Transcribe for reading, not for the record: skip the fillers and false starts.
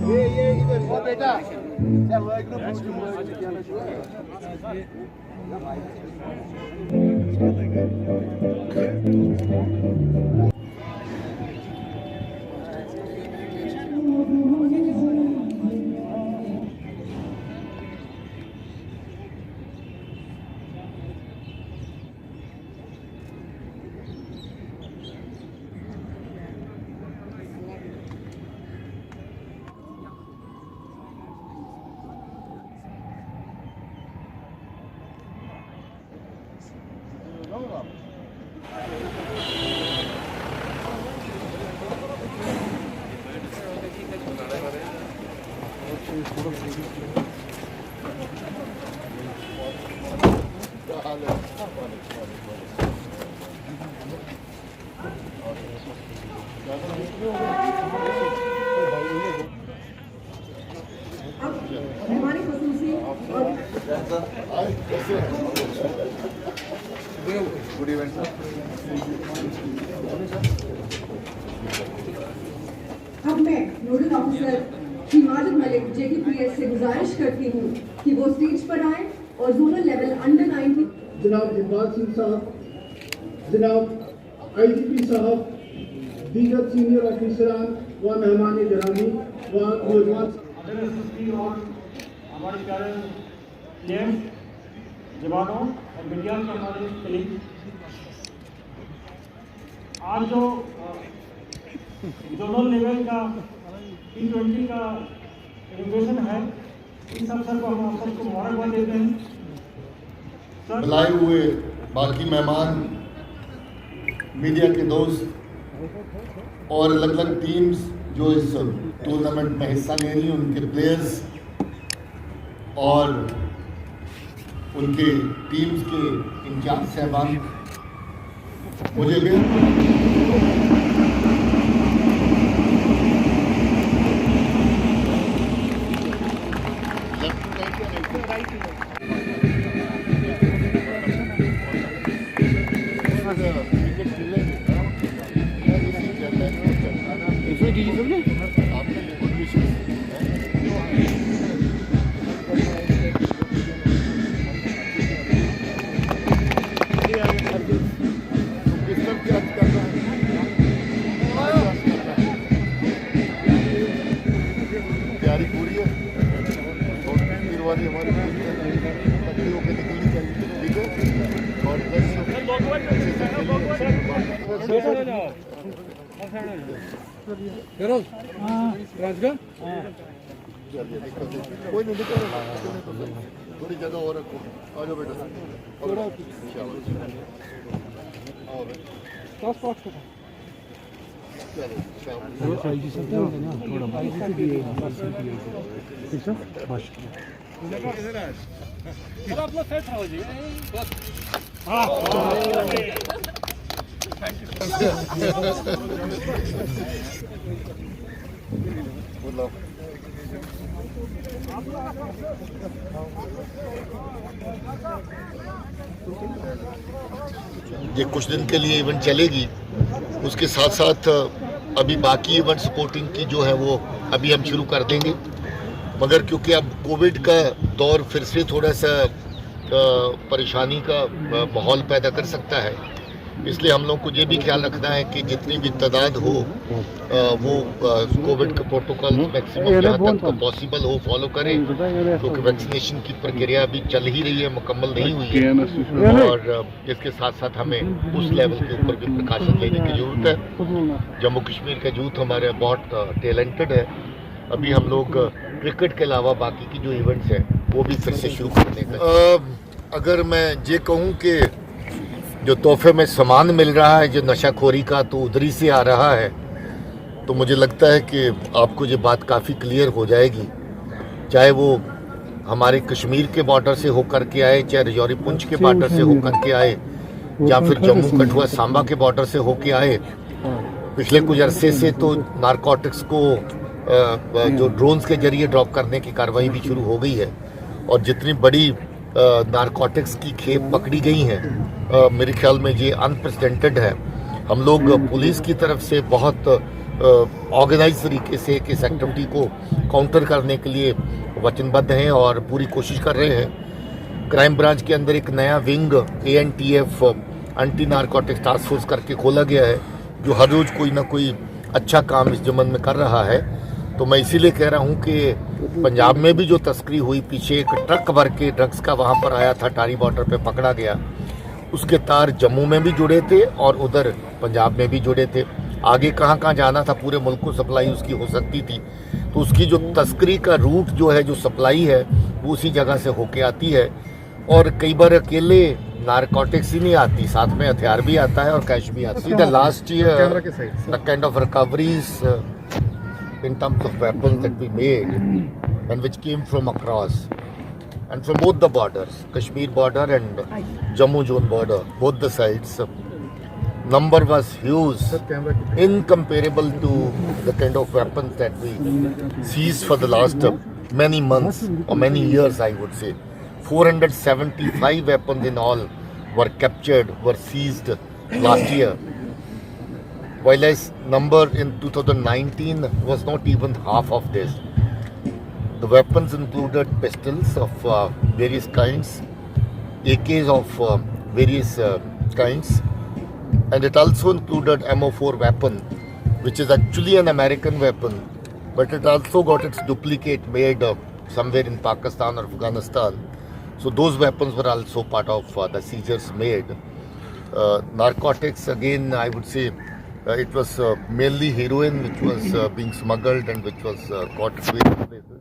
ये इधर वो बेटा क्या हुआ एक गुड इवेंट अब मैं nodal officer Shri Majid Malik JKPS से गुजारिश करती हूँ कि वो स्टेज पर आए और जोनल लेवल अंडर 19 जनाब इकबाल सिंह साहब, जनाब IGP साहब, दीगर सीनियर ऑफिसरान व मेहमान गिरामी व नौजवान और हमारे प्यारे जेम्स जवानों और मीडिया के हमारे कलीग, आज जो जोनल लेवल का T20 का इनोवेशन है, इस अवसर पर हम आप सबको मुबारकबाद देते हैं। बुलाए हुए बाकी मेहमान, मीडिया के दोस्त और अलग अलग टीम्स जो इस टूर्नामेंट में हिस्सा ले रही हैं, उनके प्लेयर्स और उनके टीम्स के इंचार्ज साहबान, मुझे भी तैयारी पूरी है, हमारी तकलीफ होकर निकलनी चाहिए, ठीक है। और कोई नहीं निकल, थोड़ी जगह और रखो, आ जाओ बेटा, ये कुछ दिन के लिए इवेंट चलेगी, उसके साथ साथ अभी बाकी इवेंट सपोर्टिंग की जो है वो अभी हम शुरू कर देंगे, मगर क्योंकि अब कोविड का दौर फिर से थोड़ा सा परेशानी का माहौल पैदा कर सकता है, इसलिए हम लोग को ये भी ख्याल रखना है कि जितनी भी तादाद हो वो कोविड का प्रोटोकॉल मैक्सिमम जहाँ तक पॉसिबल हो फॉलो करें, क्योंकि वैक्सीनेशन की प्रक्रिया अभी चल ही रही है, मुकम्मल नहीं हुई है, और इसके साथ साथ हमें उस लेवल के ऊपर भी प्रिकॉशन लेने की ज़रूरत है। जम्मू कश्मीर का यूथ हमारे बहुत टैलेंटेड है, अभी हम लोग क्रिकेट के अलावा बाकी की जो इवेंट्स हैं वो भी फिर से शुरू करने का। अगर मैं ये कहूँ कि जो तोहफे में सामान मिल रहा है जो नशाखोरी का, तो उधरी से आ रहा है, तो मुझे लगता है कि आपको ये बात काफ़ी क्लियर हो जाएगी, चाहे वो हमारे कश्मीर के बॉर्डर से होकर के आए, चाहे रजौरी पुंछ के बॉर्डर से होकर के आए, या फिर जम्मू कठुआ सांबा के बॉर्डर से होके आए। पिछले कुछ अरसे से तो नारकोटिक्स को जो ड्रोन्स के जरिए ड्रॉप करने की कार्रवाई भी शुरू हो गई है, और जितनी बड़ी नारकोटिक्स की खेप पकड़ी गई हैं, मेरे ख्याल में ये अनप्रेसिडेंटेड है। हम लोग पुलिस की तरफ से बहुत ऑर्गेनाइज तरीके से इस एक्टिविटी को काउंटर करने के लिए वचनबद्ध हैं और पूरी कोशिश कर रहे हैं। क्राइम ब्रांच के अंदर एक नया wing ANTF anti narcotics task force करके खोला गया है, जो हर रोज कोई ना कोई अच्छा काम इस जमन में कर रहा है। तो मैं इसीलिए कह रहा हूँ कि पंजाब में भी जो तस्करी हुई, पीछे एक ट्रक भर के ड्रग्स का वहाँ पर आया था, टारी बॉर्डर पे पकड़ा गया, उसके तार जम्मू में भी जुड़े थे और उधर पंजाब में भी जुड़े थे। आगे कहाँ कहाँ जाना था, पूरे मुल्क को सप्लाई उसकी हो सकती थी। तो उसकी जो तस्करी का रूट जो है, जो सप्लाई है, वो उसी जगह से होके आती है। और कई बार अकेले नारकोटिक्स ही नहीं आती, साथ में हथियार भी आता है और कैश भी आता है। The last year the kind of recoveries in terms of weapons that we made and which came from across and from both the borders, Kashmir border and Jammu zone border, both the sides, number was huge, incomparable to the kind of weapons that we seized for the last many months or many years, I would say. 475 weapons in all were captured, were seized last year. While this number in 2019 was not even half of this. The weapons included pistols of various kinds, AKs of various kinds, and it also included MO4 weapon, which is actually an American weapon, but it also got its duplicate made somewhere in Pakistan or Afghanistan. So those weapons were also part of the seizures made. Narcotics, again, I would say, it was mainly heroin which was being smuggled and which was caught at various places.